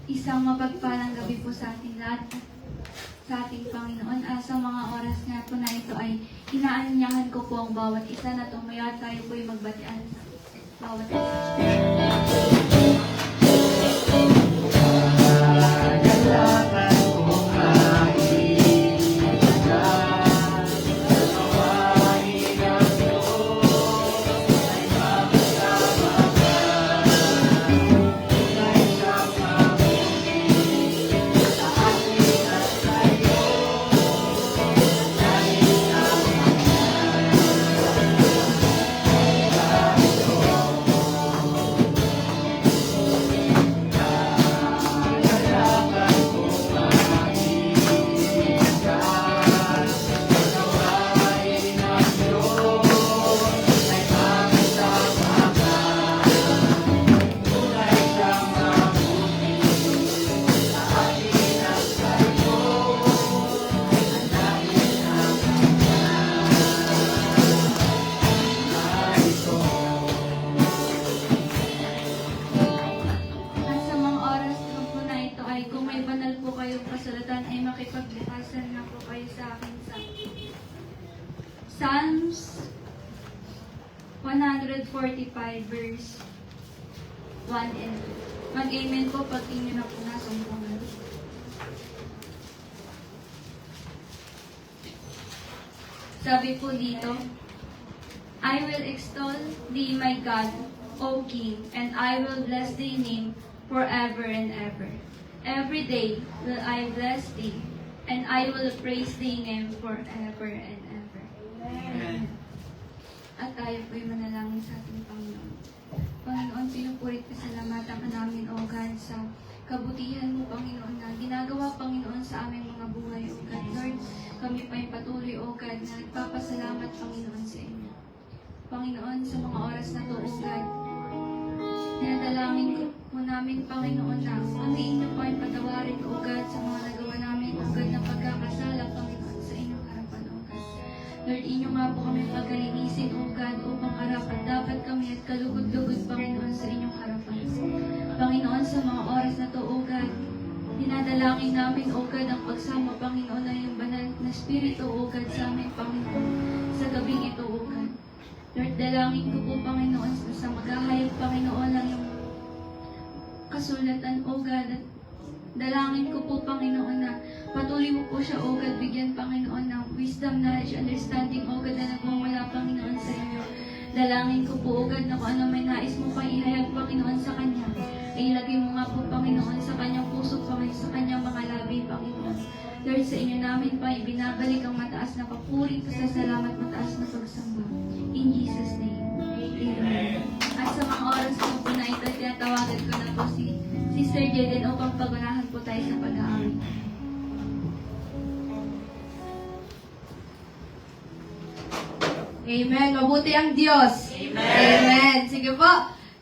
Isang mapagpalang gabi po sa ating lahat, sa ating Panginoon. Sa mga oras nga po na ito ay inaanyahan ko po ang bawat isa na tumayo at tayo po ay magbatian sa bawat isa. Kasulatan ay makipagbutasan na po kayo sa akin sa Psalms 145 verse 1 and 2. Mag-amen po pag inyo na po nasumpungan. Sabi po dito, I will extol thee, my God, O King, and I will bless thy name forever and ever. Every day will I bless thee, and I will praise thy name forever and ever. Amen. At tayo po'y manalangin sa ating Panginoon. Panginoon, pinupurit ka salamatan ka namin, O God, sa kabutihan mo, Panginoon, na ginagawa, Panginoon, sa aming mga buhay, O God. Lord, kami pa'y patuloy, O God, na nagpapasalamat, Panginoon, sa inyo. Panginoon, sa mga oras na to, O God, dinadalangin ko po namin, Panginoon, na hindi inyo pa patawarin, O God, sa mga nagawa namin, O God, na pagkakasala, Panginoon, sa inyong harapan, O God. Lord, inyo nga po kami pagkalinisin, O God, upang harapan dapat kami at kalugod-lugod, Panginoon, sa inyong harapan. Panginoon, sa mga oras na to, O God, dinadalangin namin, O God, ang pagsama, Panginoon, na yung banal na Espiritu, O God, sa amin, Panginoon, sa gabing ito, O God. Lord, dalangin ko po, Panginoon, sa maghahayag, Panginoon, ng yung kasulatan, O God, at dalangin ko po, Panginoon, na patuloy mo po siya, O God, bigyan, Panginoon, ng wisdom, knowledge, understanding, O God, na nagmumula, Panginoon, sa inyo. Dalangin ko po, O God, na kung ano may nais mo pang ihayag, Panginoon, sa Kanya, ay ilagay mo nga po, Panginoon, sa Kanyang puso, Panginoon, sa Kanyang mga labi, Panginoon. Lord, sa inyo namin pa ibinabalik ang mataas na papuri, pasasalamat, mataas na pagsamba. In Jesus' name, Amen. At sa mga oras po na ito, tinatawagan ko na po si Sister Jeden upang pag-unahan po tayo sa pag-aaral. Amen. Mabuti ang Diyos. Amen. Amen. Sige po.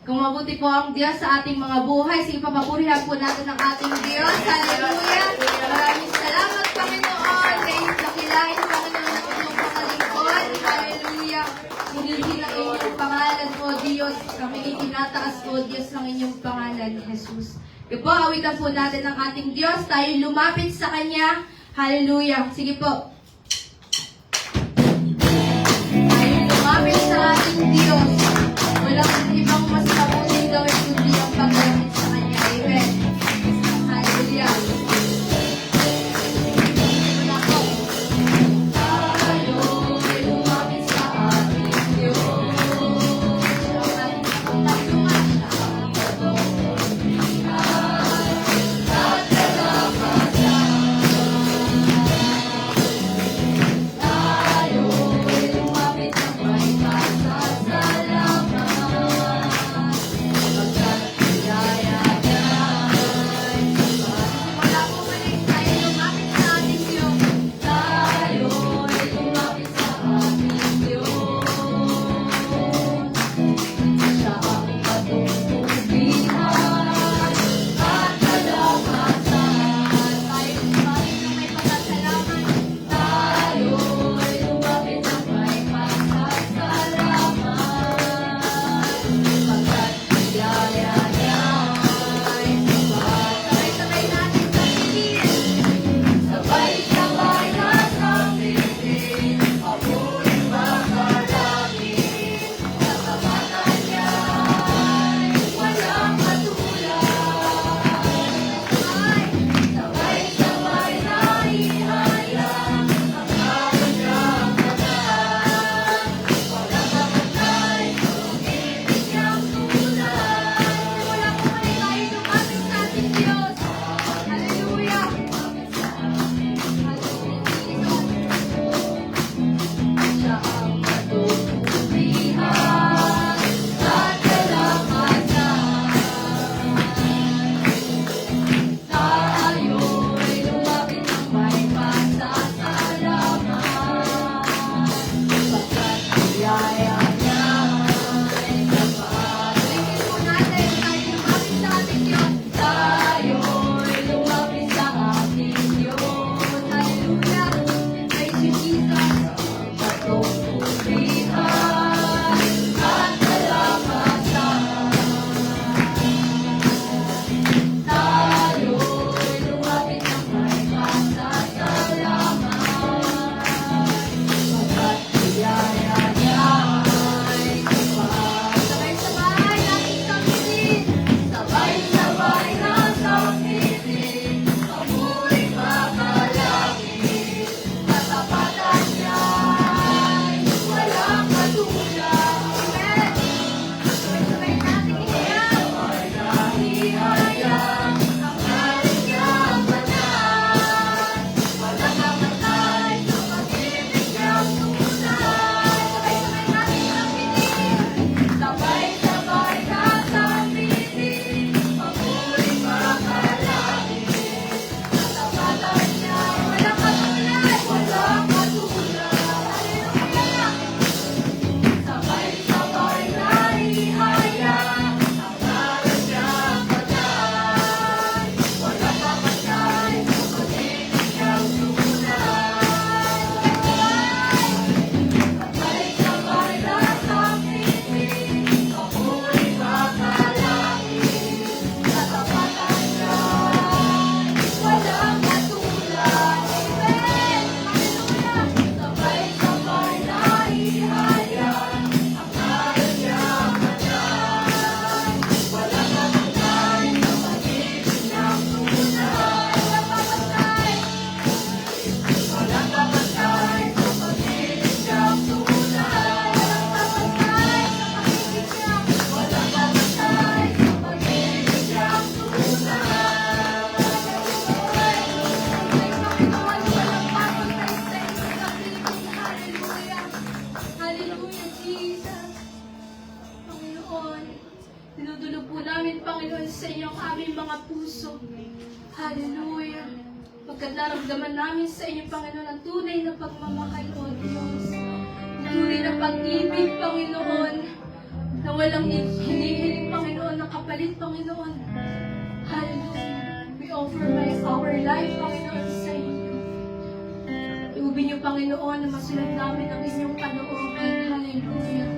Kung mabuti po ang Diyos sa ating mga buhay, sige pa, papurihan po natin ang ating Diyos. Hallelujah. Maraming salamat, Panginoon. Kayo dakilain, Panginoon, ng inyong pangalingkod. Hallelujah. Purihin ang inyong pangalan, O Diyos. Kami itinataas, O Diyos, ang inyong pangalan, Jesus. Sige po, awitan po natin ang ating Diyos. Tayo lumapit sa Kanya. Hallelujah. Sige po. Tayo lumapit sa ating Diyos. Walang ibang mas mabuting gawin kundi ang paglamit sa Kanya. Amen. Hallelujah. Wala po. Tayo'y lumapit sa ating Diyos. Ang ating kapuntatungan siya ang pagpapurihan at kalakasan. Tayo'y lumapit ng may pasasalamat. Hallelujah, Jesus. Panginoon, dinudulog po namin, Panginoon, sa inyo ang aming mga puso. Hallelujah. Pagkat naramdaman namin sa inyo, Panginoon, ang tunay na pagmamahal, O Diyos. Ang tunay na pag-ibig, Panginoon, na walang hinihiling, Panginoon, na kapalit, Panginoon. Hallelujah. We offer our life, Panginoon, sa inyo. Iubin niyo, Panginoon, na masulat namin ang inyong kalooban. Hallelujah.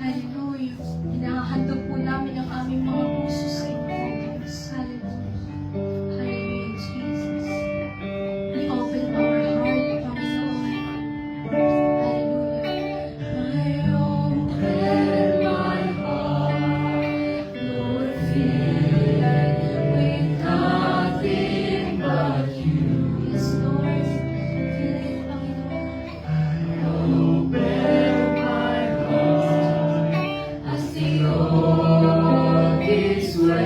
Hallelujah. Inahandog po namin ang aming mga puso sa inyo, Diyos. Hallelujah. Hallelujah, Jesus. We open our heart, Panginoon. Hallelujah. I open my heart, Lord, fill it with nothing but you. Yes, Lord. Fill it, Panginoon. As the old is well.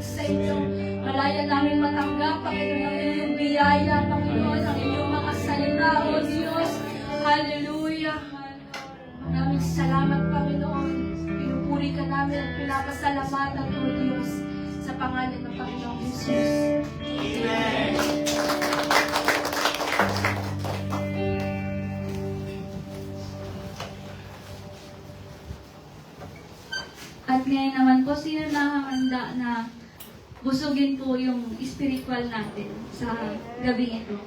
sa inyo. Malaya namin matanggap, Panginoon, ang inyong biyaya, Panginoon, ang inyong mga salita, O Diyos. Hallelujah. Maraming salamat, Panginoon. Pinupuri ka namin at pinapasalamatan, O Diyos, sa pangalan ng Panginoong Jesus. Amen. At ngayon naman po, sino nakahanda na busugin po yung spiritual natin sa gabing ito?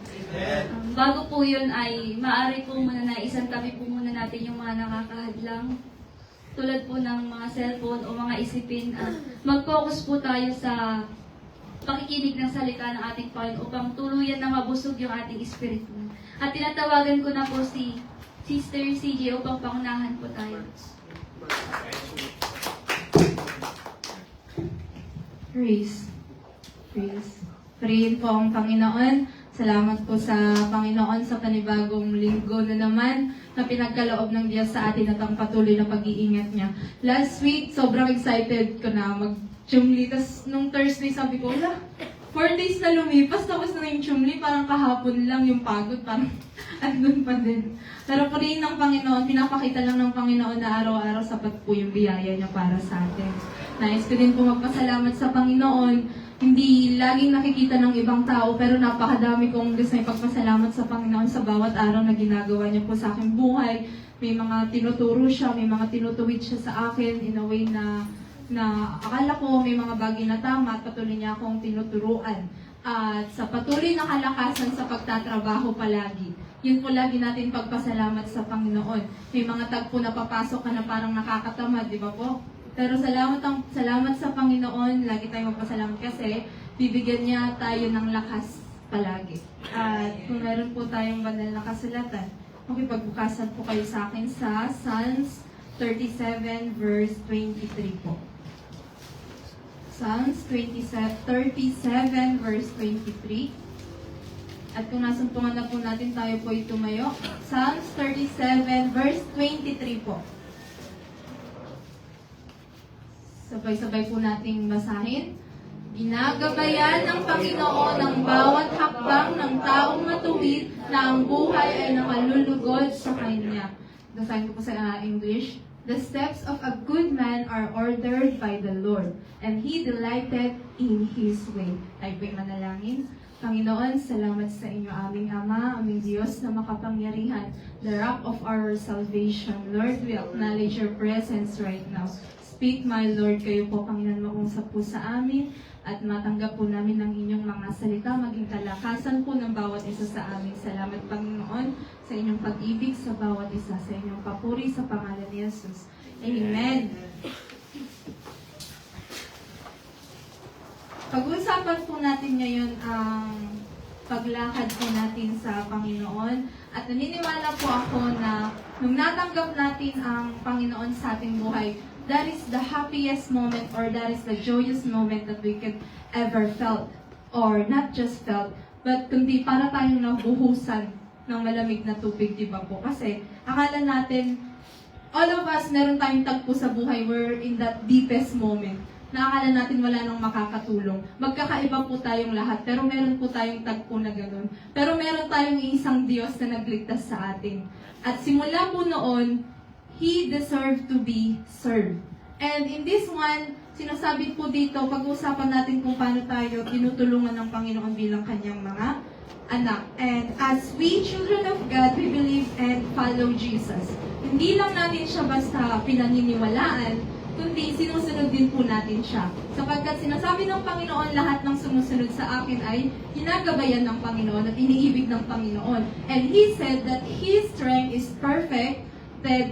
Bago po yun ay maaari po muna na isang tabi po muna natin yung mga nakakahadlang tulad po ng mga cellphone o mga isipin at mag-focus po tayo sa pakikinig ng salita ng ating Panginoon upang tuluyan na mabusog yung ating espiritu. At tinatawagan ko na po si Sister CJ upang pangunahan po tayo. Praise. Praise po ang Panginoon. Salamat po sa Panginoon sa panibagong linggo na naman na pinagkaloob ng Diyos sa atin at ang patuloy na pag-iingat niya. Last week, sobrang excited ko na mag-chumli. Tapos nung Thursday, sabi ko, 4 days na lumipas, tapos na yung chumli, parang kahapon lang yung pagod, parang andun pa din. Pero purihin ng Panginoon, pinapakita lang ng Panginoon na araw-araw sapat po yung biyaya niya para sa atin. Nais ko din po magpasalamat sa Panginoon. Hindi laging nakikita ng ibang tao, pero napakadami kong gusto ipagpasalamat sa Panginoon sa bawat araw na ginagawa niya po sa aking buhay. May mga tinuturo siya, may mga tinutuwid siya sa akin in a way na akala ko may mga bagay na tama at patuloy niya akong tinuturuan. At sa patuloy na kalakasan sa pagtatrabaho palagi. Yun po lagi natin pagpasalamat sa Panginoon. May mga tagpo na papasok ka na parang nakakatamad, di ba po? Pero salamat sa Panginoon, lagi tayong magpasalamat kasi bibigyan niya tayo ng lakas palagi. At kung meron po tayong banal na kasulatan, makipagbukasan po kayo sa akin sa Psalms 37 verse 23 po. Psalms 37 verse 23. At kung nasumpungan na po natin, tayo po tumayo. Psalms 37 verse 23 po. Sabay-sabay po nating basahin. Ginagabayan ng Panginoon ang bawat hakbang ng taong matuwid na ang buhay ay nakalulugod sa Kanya. Basahin ko po sa English. The steps of a good man are ordered by the Lord, and He delighted in His way. Tayo po'y manalangin. Panginoon, salamat sa inyo, aming Ama, aming Diyos na makapangyarihan, the rock of our salvation. Lord, we acknowledge your presence right now. Speak, my Lord, kayo po, Panginoon, mag-usap po sa amin at matanggap po namin ang inyong mga salita, maging kalakasan po ng bawat isa sa amin. Salamat, Panginoon, sa inyong pag-ibig sa bawat isa, sa inyong papuri sa pangalan ni Jesus. Amen. Pag-uusapan po natin ngayon ang paglakad po natin sa Panginoon. At naniniwala po ako na nung natanggap natin ang Panginoon sa ating buhay, that is the happiest moment or that is the joyous moment that we could ever felt. Or not just felt, but kundi para tayong nabuhusan ng malamig na tubig, di ba po? Kasi akala natin, all of us, meron tayong tagpo sa buhay, we're in that deepest moment. Nakakala natin wala nang makakatulong. Magkakaiba po tayong lahat, pero meron po tayong tagpo na gano'n. Pero meron tayong isang Diyos na nagligtas sa atin. At simula po noon, He deserved to be served. And in this one, sinasabi po dito, pag-uusapan natin kung paano tayo tinutulungan ng Panginoon bilang Kanyang mga anak. And as we, children of God, we believe and follow Jesus. Hindi lang natin siya basta pinaniniwalaan, kundi sinusunod din po natin siya. Sapagkat sinasabi ng Panginoon, lahat ng sumusunod sa akin ay ginagabayan ng Panginoon at iniibig ng Panginoon. And He said that His strength is perfected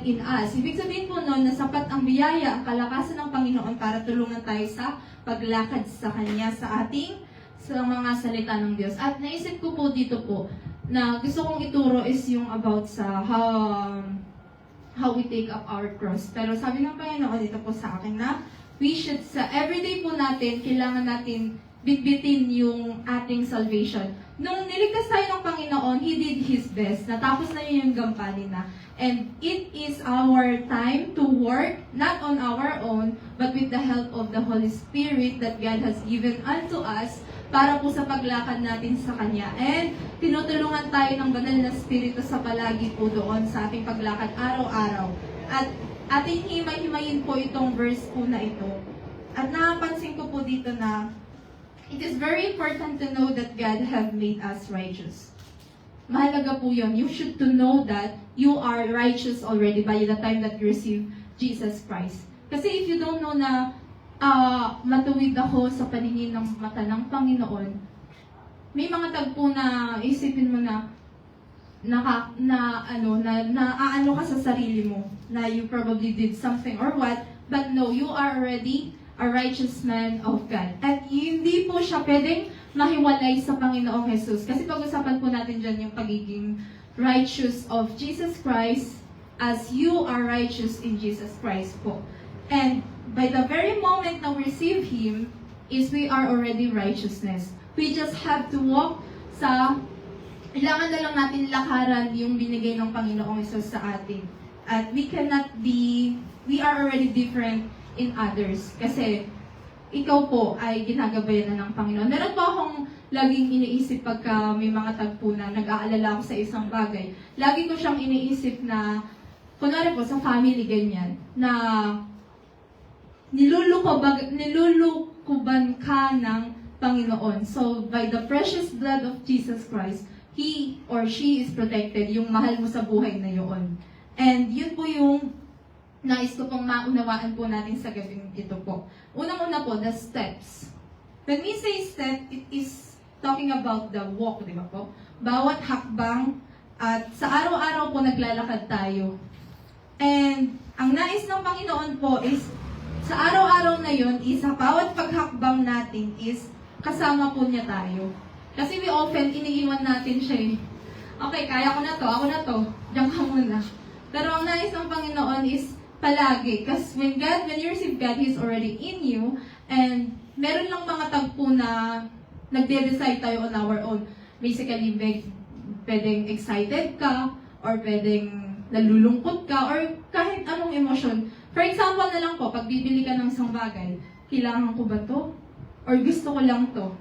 in us. Ibig sabihin po noon na sapat ang biyaya, ang kalakasan ng Panginoon para tulungan tayo sa paglakad sa Kanya, sa mga salita ng Diyos. At naisip ko po dito po, na gusto kong ituro is yung about sa how we take up our cross. Pero sabi ng Panginoon dito po sa akin na we should, sa everyday po natin, kailangan natin bitbitin yung ating salvation. Nung niligtas tayo ng Panginoon, He did His best. Natapos na yun yung gampanin na. And it is our time to work, not on our own, but with the help of the Holy Spirit that God has given unto us para po sa paglakad natin sa Kanya. And tinutulungan tayo ng banal na Espiritu sa palagi po doon sa ating paglakad araw-araw. At ating himay-himayin po itong verse po na ito. At napansin ko po dito na it is very important to know that God have made us righteous. Mahalaga po yun. You should to know that you are righteous already by the time that you receive Jesus Christ. Kasi if you don't know na matuwid ako sa paningin ng mata ng Panginoon, may mga tagpo na isipin mo na aano ka sa sarili mo, na you probably did something or what, but no, you are already a righteous man of God. At hindi po siya pwedeng mahiwalay sa Panginoong Jesus. Kasi pag-usapan po natin dyan yung pagiging righteous of Jesus Christ as you are righteous in Jesus Christ po. And by the very moment na we receive Him, is we are already righteousness. We just have to walk sa, kailangan na lang natin lakaran yung binigay ng Panginoong Jesus sa atin. At we are already different in others. Kasi ikaw po ay ginagabayan na ng Panginoon. Meron po akong laging iniisip pagka may mga tagpo na nag-aalala ako sa isang bagay. Lagi ko siyang iniisip na, kunwari po sa family ganyan, na nilulukuban ka ng Panginoon. So, by the precious blood of Jesus Christ, he or she is protected, yung mahal mo sa buhay na yun. And yun po yung nais ko pong maunawaan po natin sa gabing ito po. Unang-una po, the steps. When we say step, it is talking about the walk, di ba po? Bawat hakbang, at sa araw-araw po naglalakad tayo. And ang nais ng Panginoon po is, sa araw-araw na yun, is sa bawat paghakbang natin is, kasama po niya tayo. Kasi we often, iniiwan natin siya eh. Okay, kaya ko na to, diyan ka muna. Pero ang nais ng Panginoon is, palagi. Kasi when you receive God, He's already in you. And meron lang mga tagpo na nagde-decide tayo on our own. Basically, pwedeng excited ka, or pwedeng nalulungkot ka, or kahit anong emosyon. For example na lang po, pag bibili ka ng isang bagay, kailangan ko ba to? Or gusto ko lang to?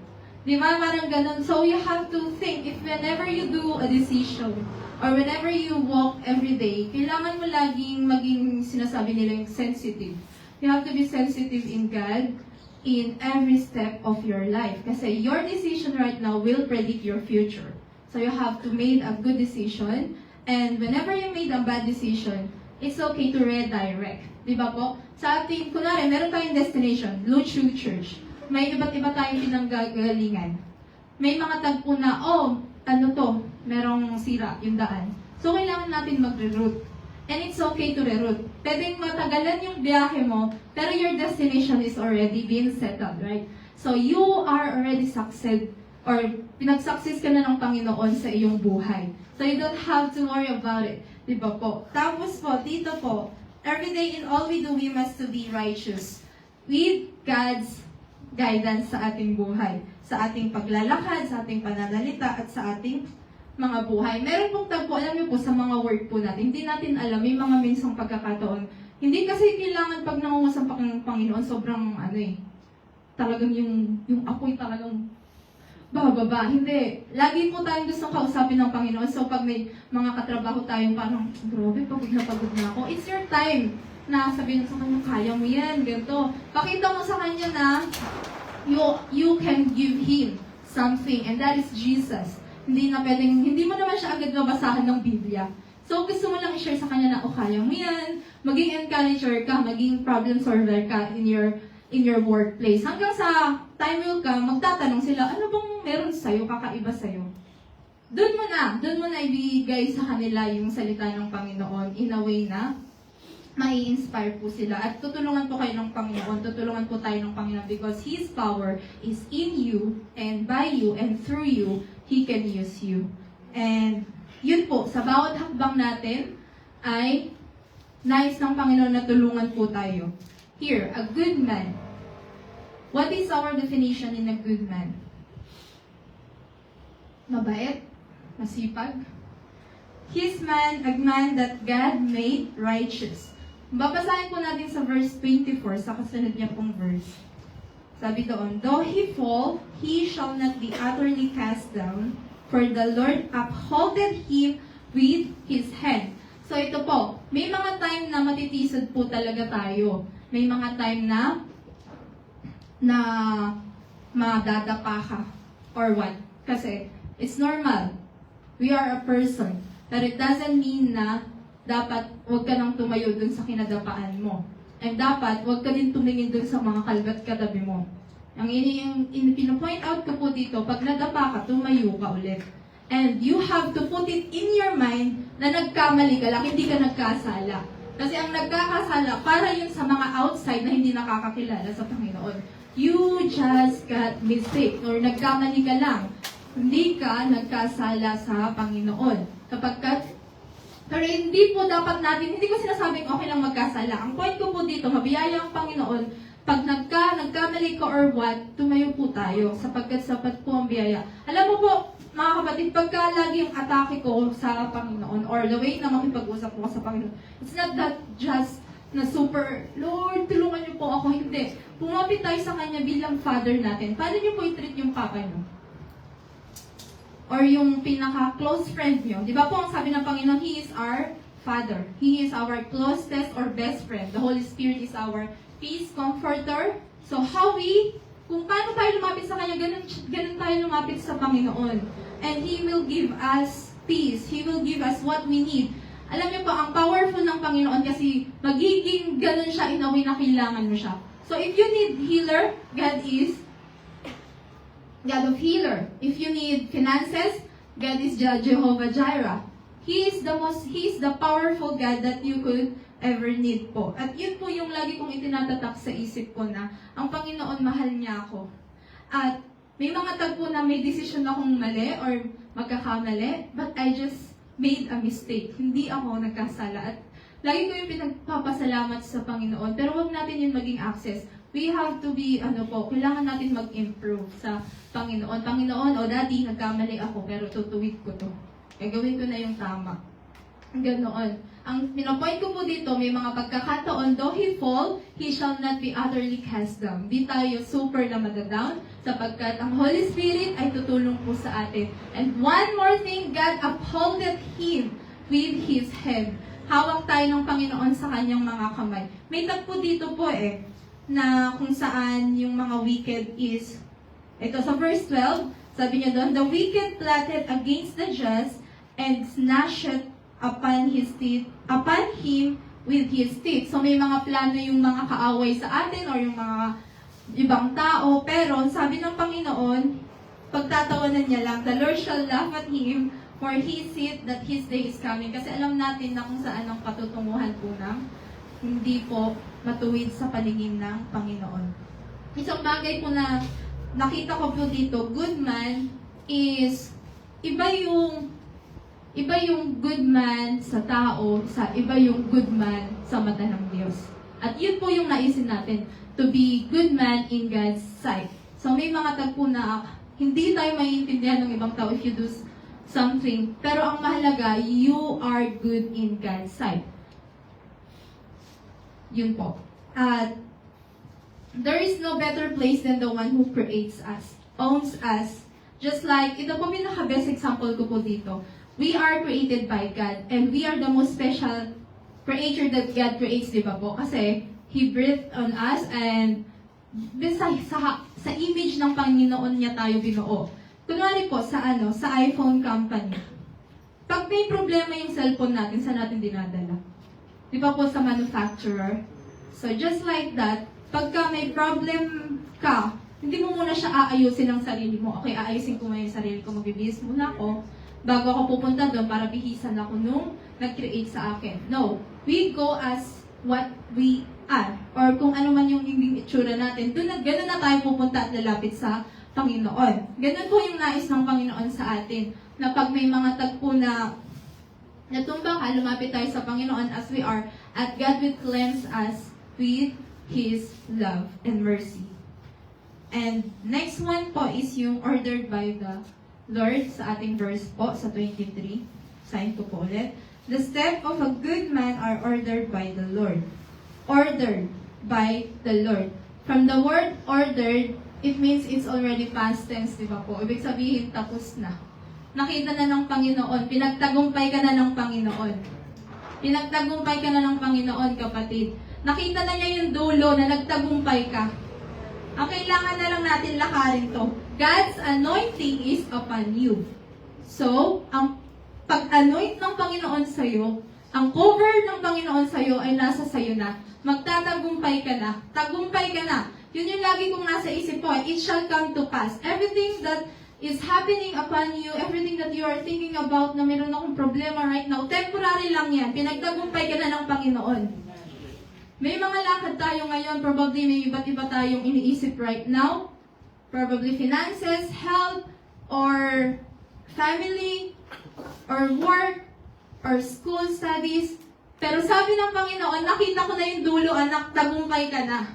Di ba? Parang ganun. So you have to think, if whenever you do a decision, or whenever you walk every day, kailangan mo laging maging, sinasabi nila yung sensitive. You have to be sensitive in God in every step of your life. Kasi your decision right now will predict your future. So you have to make a good decision. And whenever you made a bad decision, it's okay to redirect. Di ba po? Sa ating, kunwari, meron tayong destination, Luchu Church. May iba't iba tayong pinanggagalingan. May mga tagpo na, merong sira yung daan. So, kailangan natin mag-reroute. And it's okay to reroute. Pwedeng matagalan yung biyahe mo, pero your destination is already being settled, right? So, you are already succeed, or pinag-success ka na ng Panginoon sa iyong buhay. So, you don't have to worry about it. Diba po? Tapos po, dito po, every day in all we do, we must to be righteous. With God's guidance sa ating buhay. Sa ating paglalakad, sa ating pananalita, at sa ating mga buhay. Meron pong tagpo, alam niyo po, sa mga word po natin, hindi natin alam, may mga minsang pagkakataon. Hindi kasi kailangan pag nangungusap pa ng Panginoon, sobrang talagang yung apoy talagang bababa. Hindi. Lagi po tayong gustong kausapin ng Panginoon. So pag may mga katrabaho tayong parang, grabe, pagod na ako. It's your time na sabihin sa kanya, kaya mo yan, ganito. Pakita mo sa kanya na you can give Him something, and that is Jesus. Hindi mo naman siya agad mabasahan ng Biblia. So, gusto mo lang i-share sa kanya na, kaya mo yan, maging encourager ka, maging problem solver ka in your workplace. Hanggang sa time will come, magtatanong sila, ano bang meron sa'yo, kakaiba sa'yo? Doon mo na ibigay sa kanila yung salita ng Panginoon in a way na mai-inspire po sila. At tutulungan po kayo ng Panginoon, tutulungan po tayo ng Panginoon because His power is in you, and by you, and through you, He can use you. And yun po, sa bawat hakbang natin ay nais ng Panginoon na tulungan po tayo. Here, a good man What is our definition in a good man? Mabait? Masipag? His man, a man that God made righteous. Babasahin po natin sa verse 24, sa kasunod niya pong verse. Sabi doon, though he fall, he shall not be utterly cast down, for the Lord upholdeth him with his hand. So ito po, may mga time na matitisod po talaga tayo. May mga time na madadapa ka or what. Kasi it's normal. We are a person. But it doesn't mean na dapat huwag ka nang tumayo dun sa kinadapaan mo. And dapat huwag ka din tumingin dun sa mga kalbat katabi mo. Ang pino-point out ko po dito, pag nadapa ka, tumayo ka ulit. And you have to put it in your mind na nagkamali ka lang, hindi ka nagkasala. Kasi ang nagkakasala, para yun sa mga outside na hindi nakakakilala sa Panginoon. You just got mistake or nagkamali ka lang. Hindi ka nagkasala sa Panginoon. Pero hindi po dapat natin, hindi ko sinasabing okay lang magkasala. Ang point ko po dito, mabiyaya ang Panginoon, pag nagkamali ka or what, tumayo po tayo, sapagkat sapat po ang biyaya. Alam mo po, mga kapatid, pagka lagi yung atake ko sa Panginoon, or the way na makipag-usap ko sa Panginoon, it's not that just na super, Lord, tulungan niyo po ako. Hindi. Pumapit tayo sa Kanya bilang Father natin. Paano niyo po i-treat yung Papa niyo? Or yung pinaka-close friend niyo? Di ba po ang sabi ng Panginoon, He is our Father. He is our closest or best friend. The Holy Spirit is our peace, comforter. So kung paano tayo lumapit sa Kanya, ganun tayo lumapit sa Panginoon. And He will give us peace. He will give us what we need. Alam niyo po, ang powerful ng Panginoon kasi magiging ganun siya in a way na kailangan mo siya. So if you need healer, God is God of healer. If you need finances, God is Jehovah Jireh. He is the powerful God that you could ever need po. At yun po yung lagi kong itinatatak sa isip ko na ang Panginoon mahal niya ako. At may mga tagpo na may desisyon akong mali or magkakamali, but I just made a mistake. Hindi ako nagkasala. At lagi ko yung pinagpapasalamat sa Panginoon. Pero wag natin yung maging access. We have to be, kailangan natin mag-improve sa Panginoon. Panginoon, Daddy, nagkamali ako, pero tutuwid ko to. Gagawin ko na yung tama. Ganoon. Ang pinopoint ko po dito, may mga pagkakataon, though he fall, he shall not be utterly cast down. Di tayo super na madadown, sapagkat ang Holy Spirit ay tutulong po sa atin. And one more thing, God upholdeth him with His hand. Hawak tayo ng Panginoon sa kanyang mga kamay. May tagpo dito po na kung saan yung mga wicked is, ito sa verse 12, sabi niya doon, the wicked plotted against the just and snatched upon him with his teeth. So may mga plano yung mga kaaway sa atin or yung mga ibang tao, pero sabi ng Panginoon, pagtatawanan niya lang, the Lord shall laugh at him, for he seeth that his day is coming. Kasi alam natin na kung saan ang patutunguhan po ng hindi po matuwid sa paningin ng Panginoon. Isang bagay po na nakita ko po dito, good man is iba yung good man sa tao, iba yung good man sa mata ng Diyos. At yun po yung naisin natin, to be good man in God's sight. So may mga tagpo na hindi tayo maiintindihan ng ibang tao if you do something, pero ang mahalaga, you are good in God's sight. Yun po. At there is no better place than the one who creates us, owns us. Just like, ito po pinaka-best example ko po dito. We are created by God, and we are the most special creature that God creates, di ba po? Kasi He breathed on us, and sa image ng Panginoon niya tayo binuo. Kunwari po, sa iPhone company. Pag may problema yung cellphone natin, saan natin dinadala? Di ba po sa manufacturer? So just like that, pagka may problem ka, hindi mo muna siya aayusin ng sarili mo. Okay, aayusin ko muna yung sarili ko, magbibihis muna ako, bago ako pupunta doon para bihisan ako nung nag-create sa akin. No, we go as what we are. Or kung ano man yung itsura natin, ganun na tayo pupunta at lalapit sa Panginoon. Ganun po yung nais ng Panginoon sa atin. Na pag may mga tagpo na natumba ka, lumapit tayo sa Panginoon as we are, at God will cleanse us with His love and mercy. And next one po is yung ordered by the Lord sa ating verse po sa 23. Sign ko po ulit. The steps of a good man are ordered by the Lord. Ordered by the Lord. From the word ordered, it means it's already past tense, di ba po? Ibig sabihin, tapos na. Nakita na ng Panginoon. Pinagtagumpay ka na ng Panginoon. Pinagtagumpay ka na ng Panginoon, kapatid. Nakita na niya yung dulo na nagtagumpay ka. Ang kailangan na lang natin lakarin to. God's anointing is upon you. So, ang pag-anoint ng Panginoon sa'yo, ang cover ng Panginoon sa'yo ay nasa sa'yo na. Magtatagumpay ka na. Tagumpay ka na. Yun yung lagi kong nasa isip ko. It shall come to pass. Everything that is happening upon you, everything that you are thinking about na meron akong problema right now, temporary lang yan. Pinagtagumpay ka na ng Panginoon. May mga lakad tayo ngayon, probably may iba't iba tayong iniisip right now. Probably finances, health, or family, or work, or school studies. Pero sabi ng Panginoon, nakita ko na yung dulo, anak, tagumpay ka na.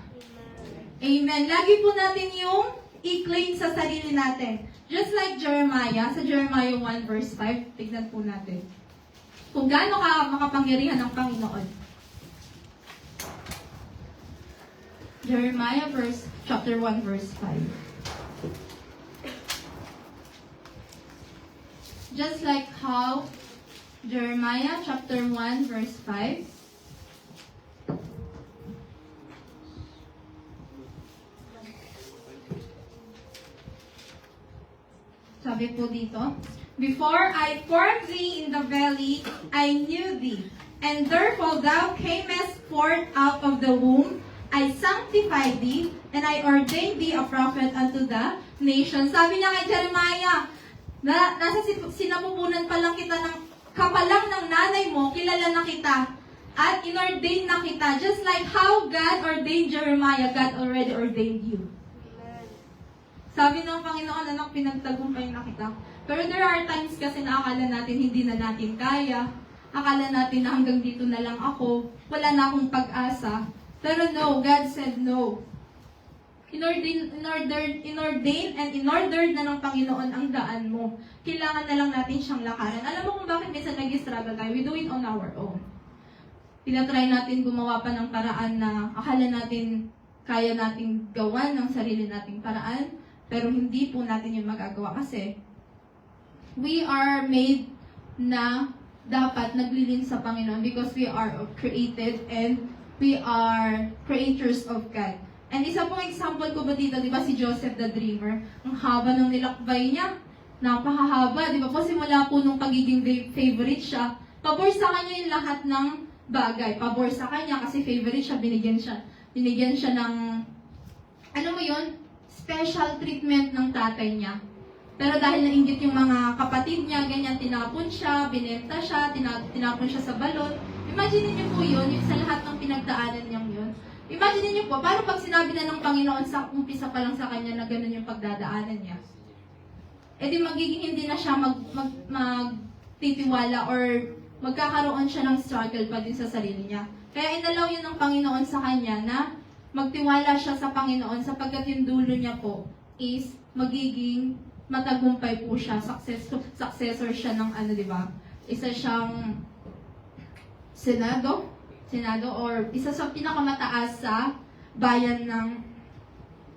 Amen. Lagi po natin yung i-claim sa sarili natin. Just like Jeremiah, sa Jeremiah 1 verse 5, tignan po natin. Kung gaano ka makapangyarihan ng Panginoon. Jeremiah chapter 1 verse 5. Just like how Jeremiah chapter 1 verse 5. Sabi po dito, Before I formed thee in the belly, I knew thee. And therefore thou camest forth out of the womb. I sanctified thee, and I ordained thee a prophet unto the nations. Sabi niya kay Jeremiah, nasa sinapupunan pa lang kita ng kapalang ng nanay mo, kilala na kita, at inordain na kita. Just like how God ordained Jeremiah, God already ordained you. Sabi ng Panginoon, anak, pinagtagumpay na kita. Pero there are times kasi na akala natin hindi na natin kaya. Akala natin na hanggang dito na lang ako. Wala na akong pag-asa. Pero no, God said no. In-ordain and in-ordered na ng Panginoon ang daan mo. Kailangan na lang natin siyang lakaran. Alam mo kung bakit minsan nag-struggle tayo? We do it on our own. Tinatry natin gumawa pa ng paraan na akala natin kaya nating gawan ng sarili nating paraan. Pero hindi po natin yung magagawa kasi we are made na dapat naglilin sa Panginoon because we are created and we are creators of God. And isa pong example ko ba dito, di ba si Joseph the Dreamer? Ang haba ng nilakbay niya. Napakahaba, di ba po? Simula po nung pagiging favorite siya. Pabor sa kanya yung lahat ng bagay. Pabor sa kanya kasi favorite siya, binigyan siya ng, ano mo yun? Special treatment ng tatay niya. Pero dahil nainggit yung mga kapatid niya, ganyan, tinapon siya, binenta siya, tinapon siya sa balon. Imagine niyo po yun, yung sa lahat ng pinagdaanan niyang yun. Imagine niyo po, paano pag sinabi na ng Panginoon sa umpisa pa lang sa kanya na ganun yung pagdadaanan niya? E di magiging hindi na siya magtitiwala or magkakaroon siya ng struggle pa din sa sarili niya. Kaya inalaw yun ng Panginoon sa kanya na magtiwala siya sa Panginoon sapagkat yung dulo niya po is magiging matagumpay po siya, successor siya ng ano, di ba? Isa siyang senado or isa sa pinakamataas sa bayan na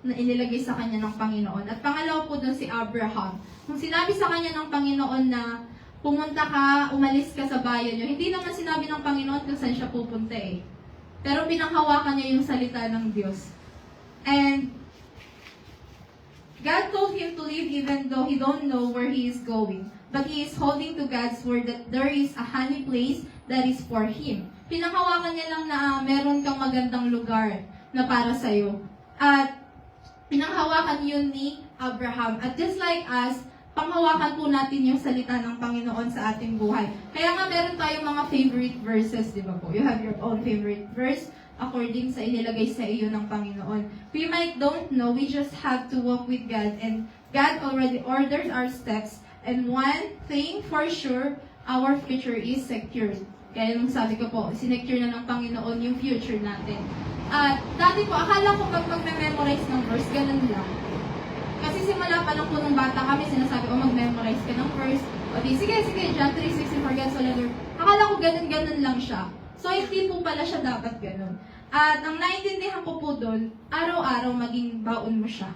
inilagay sa kanya ng Panginoon. At pangalawa po doon si Abraham. Kung sinabi sa kanya ng Panginoon na pumunta ka, umalis ka sa bayan niyo, hindi naman sinabi ng Panginoon kung saan siya pupunta eh. Pero pinanghawakan niya yung salita ng Diyos. And God told him to leave even though he don't know where he is going. But he is holding to God's word that there is a honey place that is for him. Pinanghawakan niya lang na meron kang magandang lugar na para sa'yo. At pinanghawakan yun ni Abraham. At just like us, panghawakan po natin yung salita ng Panginoon sa ating buhay. Kaya nga meron tayong mga favorite verses, di ba po? You have your own favorite verse according sa inilagay sa iyo ng Panginoon. We might don't know, we just have to walk with God. And God already ordered our steps. And one thing for sure, our future is secured. Kaya nung sabi ko po, sinecure na ng Panginoon yung future natin. At dati po, akala ko pag mag-memorize ng verse, ganun lang. nagsisimula pa lang po nung bata kami, sinasabi ko mag-memorize ka ng verse. O di, sige, John 3:16, for God so loved the world. Akala ko ganun lang siya. So, hindi po pala siya dapat ganun. At ang naintindihan ko po doon, araw-araw maging baon mo siya.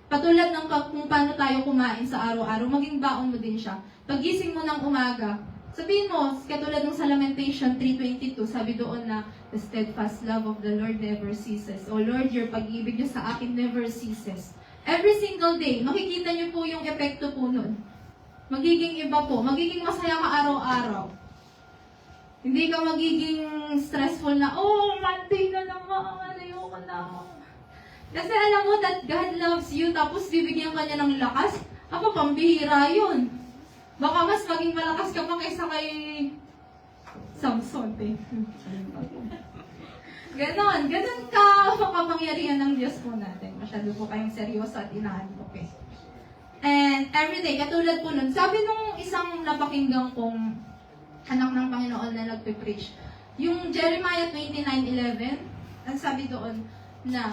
Patulad ng kung paano tayo kumain sa araw-araw, maging baon mo din siya. Pagising mo ng umaga, sabihin mo, katulad ng sa Lamentation 3:22, sabi doon na, the steadfast love of the Lord never ceases. O Lord, your pag-ibig niyo sa akin never ceases. Every single day, makikita niyo po yung epekto po nun. Magiging iba po, magiging masaya ka araw-araw. Hindi ka magiging stressful na, oh, Monday na naman, ayoko na. Kasi alam mo that God loves you, tapos bibigyan ka niya ng lakas. Ako, pambihira yun. Baka mas maging malakas ka pa kaysa kay Samson, eh. Ganon ka makapangyarihan ng Diyos po natin. Masyado po kayong seryoso at inaantok eh. And everyday, katulad po nun, sabi nung isang napakinggan kong anak ng Panginoon na nagpe-preach, yung Jeremiah 29:11, ang sabi doon na,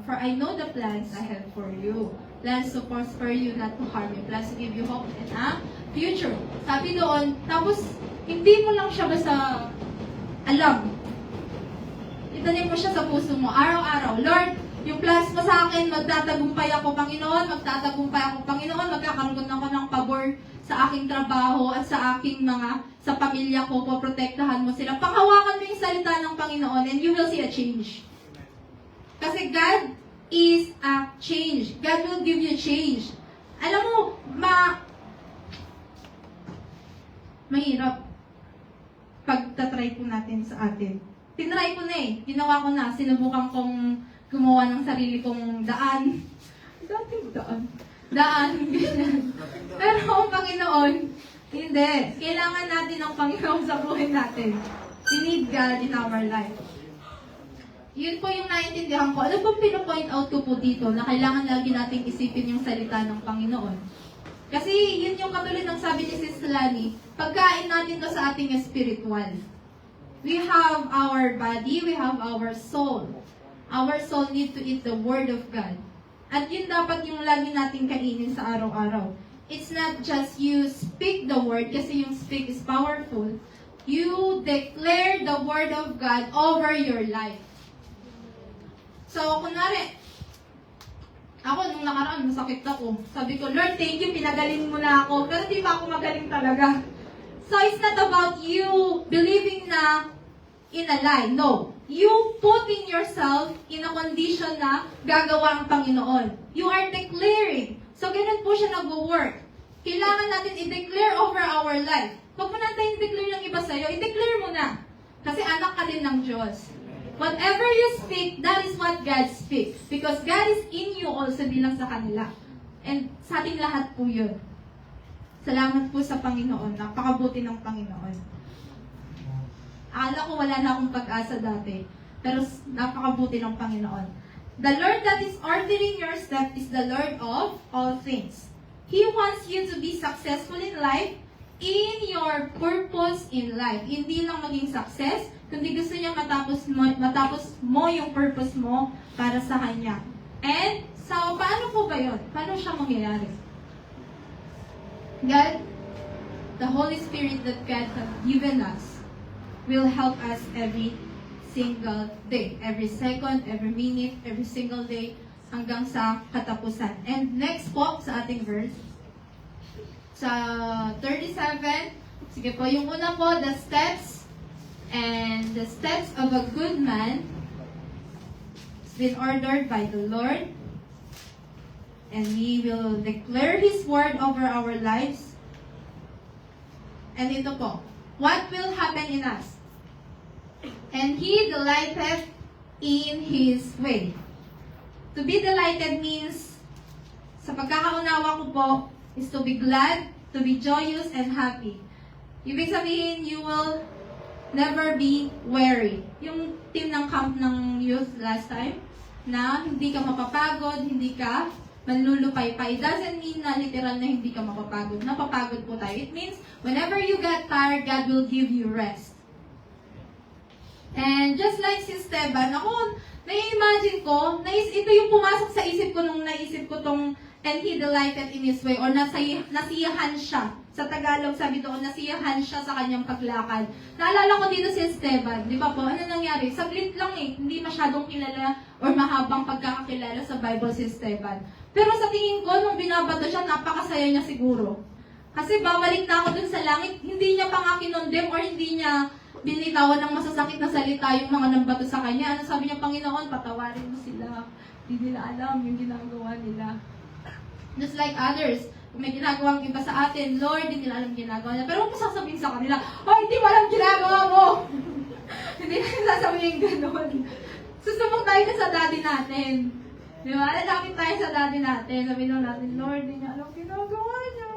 for I know the plans I have for you. Plans to prosper you, not to harm you. Plans to give you hope and a future. Sabi doon, tapos hindi mo lang siya basta alam. Itanim mo siya sa puso mo, araw-araw. Lord, yung plans mo sa akin, magtatagumpay ako, Panginoon, magkakaroon ako ng pabor sa aking trabaho at sa aking sa pamilya ko, poprotektahan mo sila. Panghawakan mo yung salita ng Panginoon and you will see a change. Kasi God is a change. God will give you change. Alam mo, mahirap pagtatry po natin sa atin. Tinry ko na eh. Ginawa ko na. Sinubukan kong gumawa ng sarili kong daan. Dating daan. Ganyan. Pero ang Panginoon, hindi. Kailangan natin ng Panginoon sa buhay natin. We need God in our life. Yun po yung naiintindihan ko. Ano pong pinapoint out ko po dito na kailangan lagi nating isipin yung salita ng Panginoon? Kasi yun yung katulad ng sabi ni Sis Lani, pagkain natin to sa ating spiritual. We have our body, we have our soul. Our soul need to eat the Word of God. At yun dapat yung lagi nating kainin sa araw-araw. It's not just you speak the Word, kasi yung speak is powerful. You declare the Word of God over your life. So, kunwari, ako nung nakaraan, masakit ako. Sabi ko, Lord, thank you, pinagaling mo na ako. Pero di pa ako magaling talaga. So, it's not about you believing na in a lie. No. You putting yourself in a condition na gagawa ang Panginoon. You are declaring. So, ganun po siya nag-work. Kailangan natin i-declare over our life. Huwag mo natin i-declare ng iba sa'yo, i-declare mo na. Kasi anak ka din ng Diyos. Whatever you speak, that is what God speaks. Because God is in you also, di lang sa kanila. And sa ating lahat po yun. Salamat po sa Panginoon. Napakabuti ng Panginoon. Akala ko wala na akong pag-asa dati. Pero napakabuti ng Panginoon. The Lord that is ordering your step is the Lord of all things. He wants you to be successful in life, in your purpose in life. Hindi lang maging success, kundi gusto niya matapos mo yung purpose mo para sa Kanya. And, so, paano po ba yun? Paano siya mangyayari? God, the Holy Spirit that God has given us, will help us every single day. Every second, every minute, every single day, hanggang sa katapusan. And next po, sa ating verse, sa 37, sige po, yung una po, the steps of a good man has been ordered by the Lord, and we will declare His word over our lives. And ito po, what will happen in us? And He delighteth in His way. To be delighted means, sa pagkakaunawa ko po, is to be glad, to be joyous, and happy. Ibig sabihin, you will never be weary. Yung team ng camp ng youth last time, na hindi ka mapapagod, hindi ka manlulupay-pay. It doesn't mean na literal na hindi ka mapapagod. Napapagod po tayo. It means, whenever you get tired, God will give you rest. And just like si Esteban, ako, nai-imagine ko, ito yung pumasok sa isip ko ko nung naisip ko tong and he delighted in his way or nasiyahan siya. Sa Tagalog, sabi doon, nasiyahan siya sa kanyang paglakad. Naalala ko dito si Esteban, di ba po? Ano nangyari? Saglit lang eh, hindi masyadong kilala or mahabang pagkakakilala sa Bible si Esteban. Pero sa tingin ko, nung binabato siya, napakasaya niya siguro. Kasi babalik na ako dun sa langit, hindi niya pa nga kinondem or hindi niya binitawan ng masasakit na salita yung mga nambato sa kanya. Ano sabi niya, Panginoon, patawarin mo sila. Hindi nila alam yung ginagawa nila. Just like others, kung may ginagawang iba sa atin, Lord, hindi nila alam ginagawa niya. Pero huwag mo sasabihin sa kanila, oh, hindi mo alam ginagawa mo! Hindi na sasabihin gano'n. Susubok tayo na sa daddy natin. Di ba? Lalapit tayo sa daddy natin. Sabihin lang natin, Lord, hindi niya alam ginagawa niya.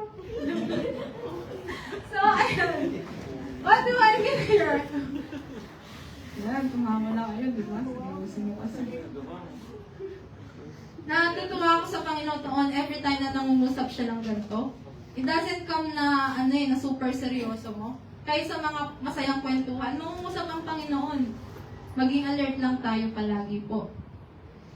So, ayun. What do I get here? Yan, tumama na kayo, di ba? Sige, mo kasi. Natutuwa ako sa Panginoon noon every time na nangungusap siya ng ganito. It doesn't come na, na super seryoso mo. Kahit sa mga masayang kwentuhan, nangungusap ang Panginoon. Maging alert lang tayo palagi po.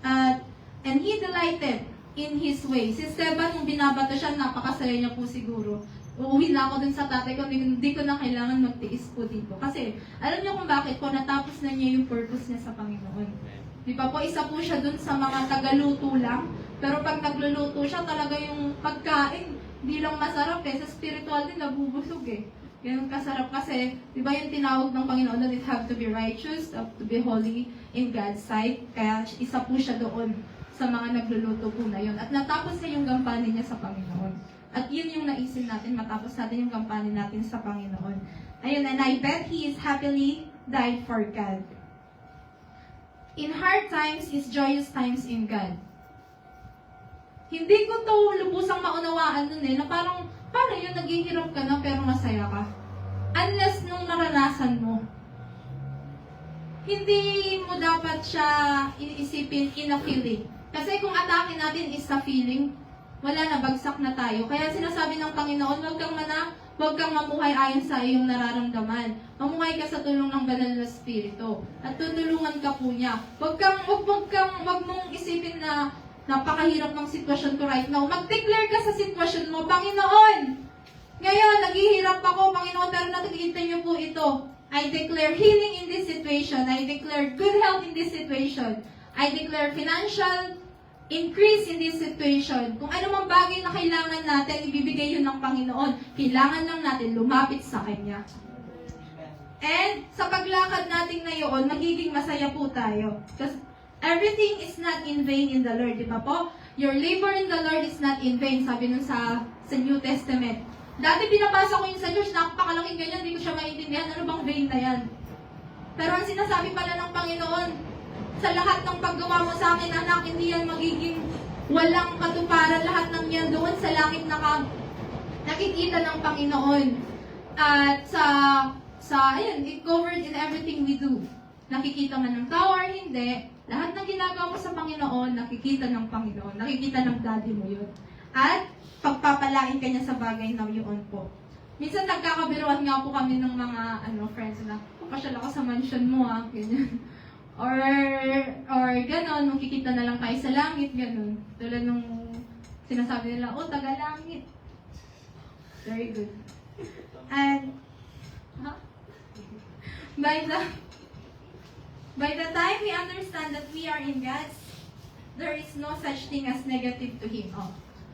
And he delighted in his way. Si Esteban, nung binabato siya, napakasaya niya po siguro. Uuwi na ako dun sa tatay ko, hindi ko na kailangan magtiis po dito. Kasi, alam niyo kung bakit po, natapos na niya yung purpose niya sa Panginoon. Di ba po, isa po siya dun sa mga tagaluto lang. Pero pag nagluluto siya, talaga yung pagkain, di lang masarap eh. Sa spiritual din, nabubusog eh. Ganun kasarap kasi, di ba yung tinawag ng Panginoon that it have to be righteous, have to be holy in God's sight. Kaya isa po siya doon sa mga nagluluto po na yun. At natapos na yung gampanin niya sa Panginoon. At yun yung naisin natin, matapos natin yung gampanin natin sa Panginoon. Ayun, and I bet he is happily died for God. In hard times is joyous times in God. Hindi ko to lubusang maunawaan nun na parang, paano yun, naghihirap ka na pero masaya ka? Unless nung naranasan mo. Hindi mo dapat siya iisipin in a feeling. Kasi kung atake natin is sa feeling, wala na, bagsak na tayo. Kaya sinasabi ng Panginoon, huwag kang mamuhay ayon sa iyong nararamdaman. Mamuhay ka sa tulong ng banal na Espiritu. At tutulungan ka po niya. Huwag mong isipin na napakahirap ng sitwasyon ko right now. Mag-declare ka sa sitwasyon mo, Panginoon! Ngayon, naghihirap ako, Panginoon, pero nakikita niyo po ito. I declare healing in this situation. I declare good health in this situation. I declare financial increase in this situation. Kung ano mang bagay na kailangan natin, ibibigay yun ng Panginoon. Kailangan lang natin lumapit sa Kanya. And sa paglakad natin na yun, magiging masaya po tayo. Because everything is not in vain in the Lord. Di ba po? Your labor in the Lord is not in vain. Sabi nun sa New Testament. Dati binabasa ko yun sa church, napakalaking ganyan, hindi ko siya maintindihan. Ano bang vain na yan? Pero ang sinasabi pala ng Panginoon, sa lahat ng paggawa mo sa akin, anak, hindi yan magiging walang katuparan. Lahat ng yan doon sa langit nakikita ng Panginoon. At ayun, it covered in everything we do. Nakikita man ng tao or hindi, lahat ng ginagawa mo sa Panginoon, nakikita ng Panginoon. Nakikita ng daddy mo yun. At pagpapalain ka niya sa bagay na yun po. Minsan nagkakabiruan nga po kami ng mga friends na, pasyal ako sa mansion mo ganyan. Or gano'n, nung kikita na lang tayo sa langit, gano'n. Tulad nung sinasabi nila, taga-langit. Very good. And, by the time we understand that we are in God's, there is no such thing as negative to Him.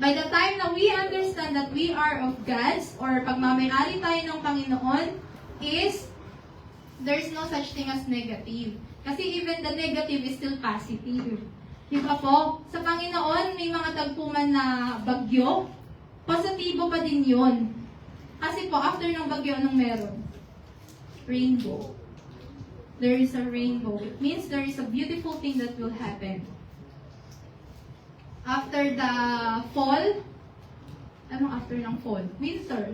By the time na we understand that we are of God's, or pagmamayari tayo ng Panginoon, there is no such thing as negative. Kasi even the negative is still positive. Di ba po? Sa Panginoon, may mga tagpuman na bagyo, positibo pa din yun. Kasi po, after ng bagyo, anong meron? Rainbow. There is a rainbow. It means there is a beautiful thing that will happen. After the fall, anong after ng fall? Winter.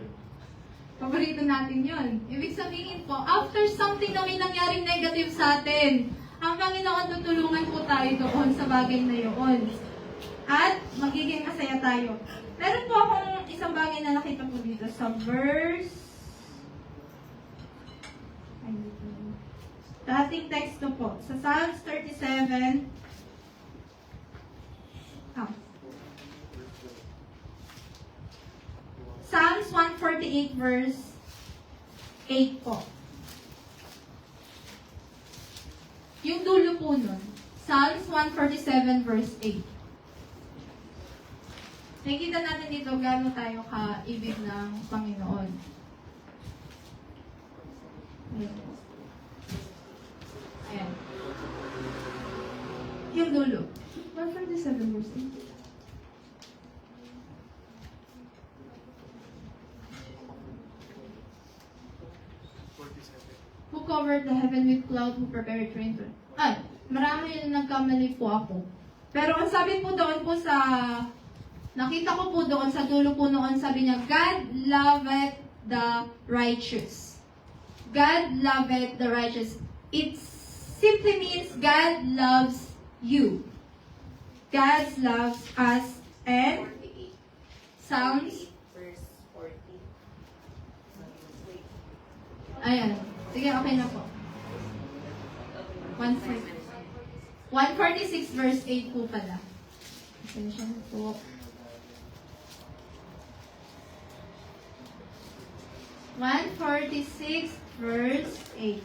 Paborito natin yun. Ibig sabihin po, after something na may nangyaring negative sa atin, ang Panginoon tutulungan po tayo doon sa bagay na yun. At magiging masaya tayo. Meron po akong isang bagay na nakita po dito sa verse... Dating text po. Sa Psalms 37, Oh. Psalms 148 verse 8 po. Yung dulo po nun. Psalms 147 verse 8. Nakikita natin dito gaano tayo kaibig ng Panginoon. Ayan. Yung dulo. 147 verse 8. Who covered the heaven with cloud, who prepared rain to... Ay, marami yung nagkamali po ako. Pero ang sabi po doon po sa... Nakita ko po doon sa dulo po noon, sabi niya, God loveth the righteous. God loveth the righteous. It simply means God loves you. God loves us. And Psalms. Verse 40. Ayan. Sige, okay na po. 146 verse 8 po pala. Pasensya na po. verse 8.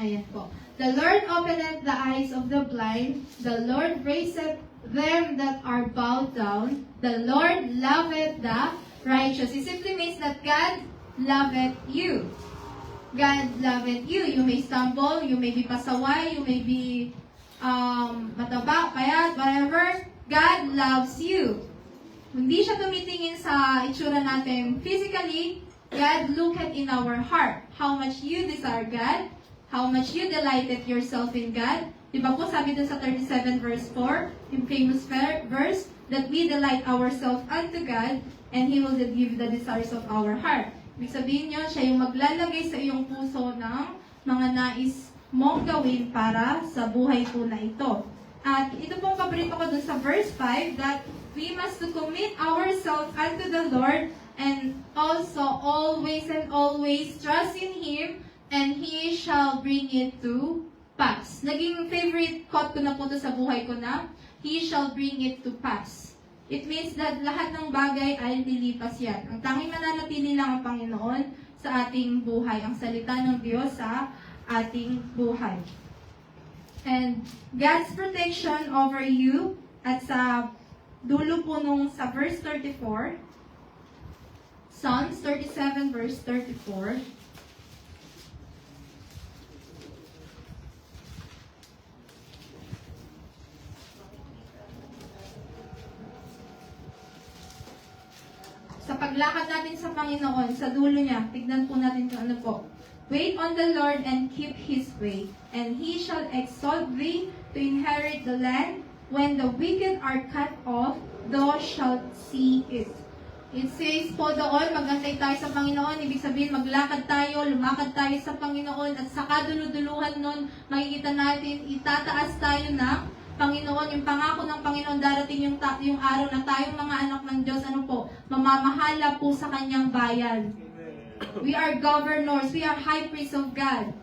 Ayan po. The Lord openeth the eyes of the blind. The Lord raiseth them that are bowed down. The Lord loveth the righteous. It simply means that God loveth you. God loveth you. You may stumble, you may be pasaway, you may be mataba, payat, whatever. God loves you. Hindi siya tumitingin sa itsura natin physically. God looketh in our heart. How much you desire God. How much you delighted yourself in God. Diba po sabi dun sa 37 verse 4, yung famous verse, that we delight ourselves unto God, and He will give the desires of our heart. Ibig sabihin nyo, siya yung maglalagay sa iyong puso ng mga nais mong gawin para sa buhay po na ito. At ito pong paborito ko dun sa verse 5, that we must to commit ourselves unto the Lord, and also always and always trust in Him, and He shall bring it to pass. Naging favorite quote ko na po to sa buhay ko na, He shall bring it to pass. It means that lahat ng bagay ay lilipas yan. Ang tanging mananatili lang ang Panginoon sa ating buhay, ang salita ng Diyos sa ating buhay. And God's protection over you, at sa dulo po nung sa verse 34, Psalms 37 verse 34, sa paglakad natin sa Panginoon, sa dulo niya, tignan po natin kung ano po. Wait on the Lord and keep His way, and He shall exalt thee to inherit the land. When the wicked are cut off, thou shalt see it. It says po doon, magantay tayo sa Panginoon. Ibig sabihin, maglakad tayo, lumakad tayo sa Panginoon, at sa kaduluduluhan nun, makikita natin, itataas tayo na Panginoon, yung pangako ng Panginoon, darating yung araw na tayong mga anak ng Diyos, ano po, mamamahala po sa kanyang bayan. We are governors, we are high priests of God.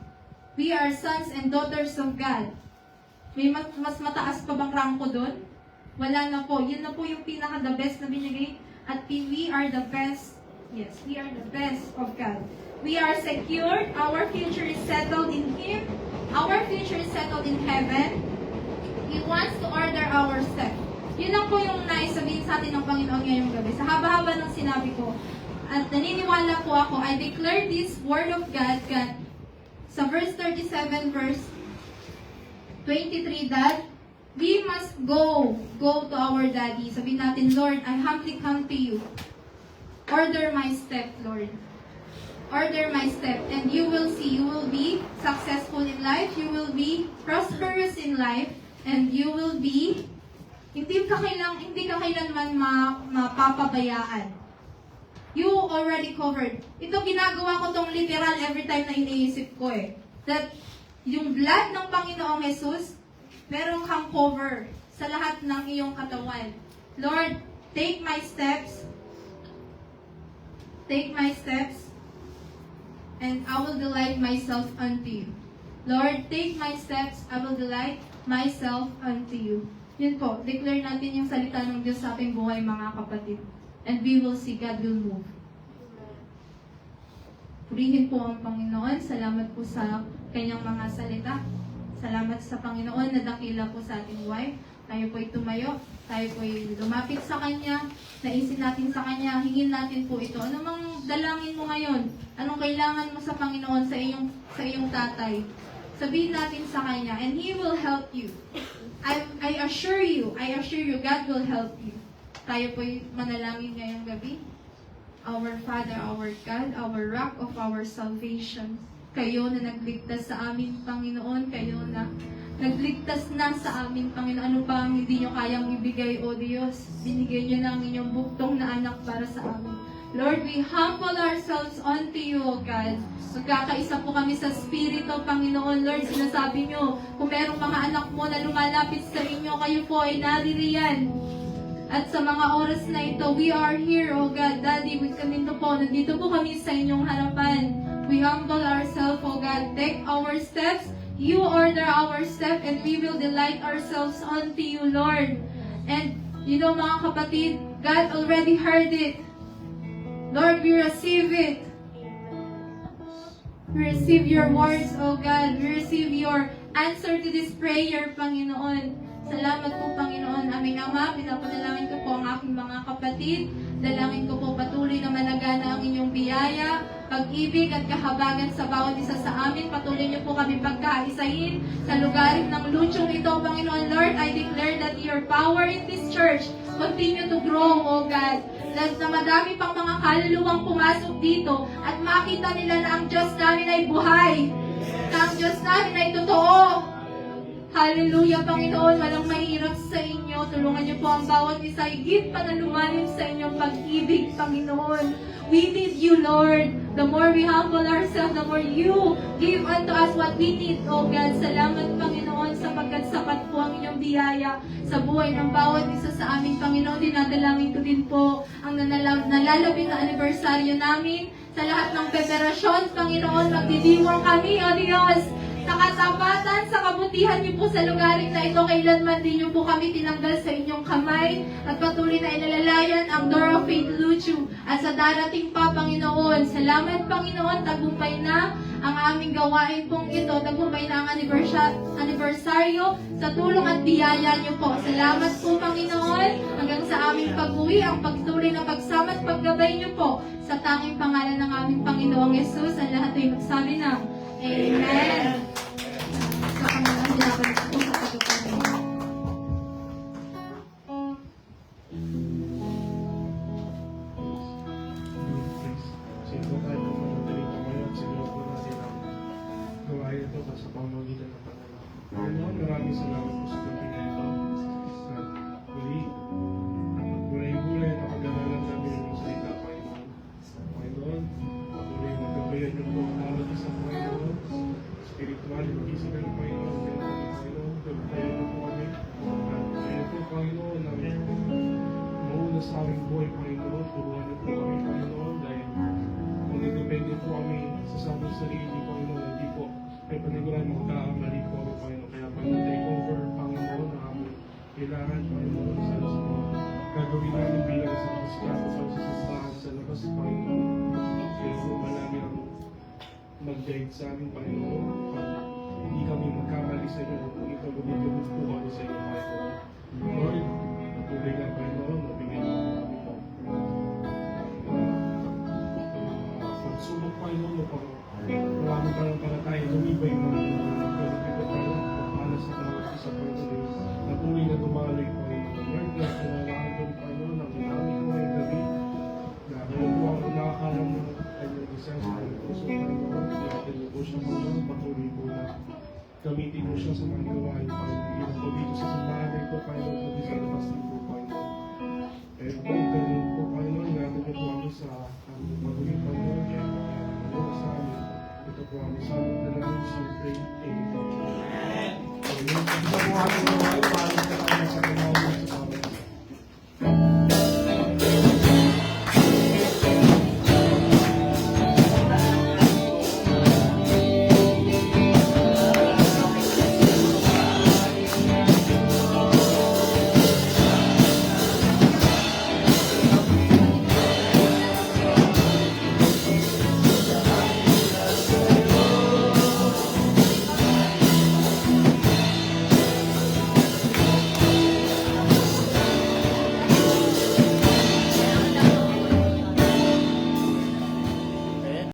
We are sons and daughters of God. May mas mataas pa bang rangko doon? Wala na po. Yun na po yung pinaka-the best na binigay. At we are the best. Yes, we are the best of God. We are secured. Our future is settled in Him. Our future is settled in heaven. He wants to order our steps. Yun lang po yung nais sabihin sa atin ng Panginoon ngayong gabi. Sa haba-haba ng sinabi ko, at naniniwala po ako, I declare this word of God, sa verse 37, verse 23, that we must go to our Daddy. Sabihin natin, Lord, I humbly come to you. Order my step, Lord. Order my step, and you will see, you will be successful in life, you will be prosperous in life, and you will be, hindi ka kailanman mapapabayaan. You already covered. Ito ginagawa ko tong literal every time na iniisip ko that yung blood ng Panginoong Jesus, meron kang cover sa lahat ng iyong katawan. Lord, take my steps. Take my steps. And I will delight myself unto you. Lord, take my steps. I will delight myself unto you. Yun po, declare natin yung salita ng Diyos sa ating buhay, mga kapatid. And we will see God will move. Purihin po ang Panginoon. Salamat po sa kanyang mga salita. Salamat sa Panginoon na dakila po sa ating buhay. Tayo po'y tumayo. Tayo po'y lumapit sa Kanya. Naisin natin sa Kanya. Hingin natin po ito. Ano mang dalangin mo ngayon? Anong kailangan mo sa Panginoon sa iyong tatay? Sabihin natin sa Kanya, and He will help you. I assure you, God will help you. Tayo po'y manalangin ngayong gabi. Our Father, our God, our rock of our salvation. Kayo na nagligtas sa amin, Panginoon. Kayo na nagligtas na sa amin, Panginoon. Ano pa ang hindi nyo kayang ibigay, O Diyos? Binigay nyo na ang inyong buktong na anak para sa amin. Lord, we humble ourselves unto you, O God. Magkakaisa po kami sa Espiritu, Panginoon. Lord, sinasabi nyo, kung merong mga anak mo na lumalapit sa inyo, kayo po ay naririyan. At sa mga oras na ito, we are here, O God. Daddy, nandito po kami sa inyong harapan. We humble ourselves, O God. Take our steps. You order our step, and we will delight ourselves unto you, Lord. And, you know, mga kapatid, God already heard it. Lord, we receive it. We receive your words, O God. We receive your answer to this prayer, Panginoon. Salamat po, Panginoon, aming Ama. Pinapanalangin ko po ang aking mga kapatid. Dalangin ko po patuloy na malagana ang inyong biyaya, pag-ibig at kahabagan sa bawat isa sa amin. Patuloy niyo po kami pagkaisahin sa lugarin ng lutsong ito, Panginoon. Lord, I declare that your power in this church continue to grow, O God. At na madami pang mga kaluluwang pumasok dito at makita nila na ang Diyos namin ay buhay. Na ang Diyos namin ay totoo. Hallelujah, Panginoon. Walang mahirap sa inyo. Tulungan niyo po ang bawat isa. Higit pa na lumalim sa inyong pag-ibig, Panginoon. We need you, Lord. The more we humble ourselves, the more you give unto us what we need, O God. Salamat, Panginoon, sapagkat sapat po ang inyong biyaya sa buhay ng bawat isa sa aming Panginoon. Dinadalangin ko din po ang nalalapit na anibersaryo namin. Sa lahat ng preparasyon, Panginoon, magdidiwang kami, O Diyos. Sa katapatan, sa kabutihan niyo po sa lugarin na ito, kailanman din niyo po kami tinanggal sa inyong kamay at patuloy na inalalayan ang Door of Faith Luchu. At sa darating pa, Panginoon, salamat, Panginoon, tagumpay na ang aming gawain pong ito, tagumpay na ang anibersaryo sa tulong at biyaya niyo po. Salamat po, Panginoon, hanggang sa aming pag-uwi, ang pagtuloy na pagsama at paggabay niyo po sa tanging pangalan ng aming Panginoong Yesus. Ang lahat ay magsabi ng Amen. Sa kanilang dinabalik po sa pagkakas. Siguro tayo kung manatili pa ngayon, siguro po natin ang gawain ito sa pamamagitan ng panalangin. Panginoon, maraming salamat po sa gabi na ito. At muli, gulay-gulay na pag-aralan namin ng salita, Panginoon. Panginoon, patuloy na gabayan niyo po ang bawat isa, Panginoon. Spiritual and physical, Panginoon. Panginoon, gabayan niyo po kami. At kayo po, Panginoon, na mauna sa aming buhay, Panginoon. Turuan niyo po kami, Panginoon, dahil kung nagdepende po kami sa aming sarili, Panginoon, hindi po ay paniguran magkakamali po ako, Panginoon. Kaya pag-take over, Panginoon, na aming kailangan, Panginoon, sa mga gagawin namin bilang sa kasikasa sa sasahan sa labas, Panginoon. Kaya po malami ang mag-guide sa amin, Panginoon. Pag hindi kami magkamali sa inyo, kung ito lumulubos po kami sa inyo, Panginoon. Lord, patuloy lang, Panginoon, nabigyan mo kami po. Pagsubok, Panginoon, upang marami pa lang para tayo lumibay mo. Pagkakita tayo, para sa bawat isa, Panginoon. Natuloy na dumaloy, Panginoon. Lord, kailangan ko, Panginoon, ang namin ko ngayong gabi. Na kayo po ang nakakalam ng kanyang isa sa kanyang puso, Panginoon. Natin niyo po siya, Panginoon. Patuloy po na gamitin mo siya sa mga gawain, Panginoon. Hindi na po dito sa simbahan na ito, Panginoon, kundi sa labas din po, Panginoon. Kaya po, ganun po, Panginoon, natin niyo po kami sa aming magawin, Panginoon. Kaya Panginoon sa amin. Ito po ang isang dalawang siyempre. Amen. Amen.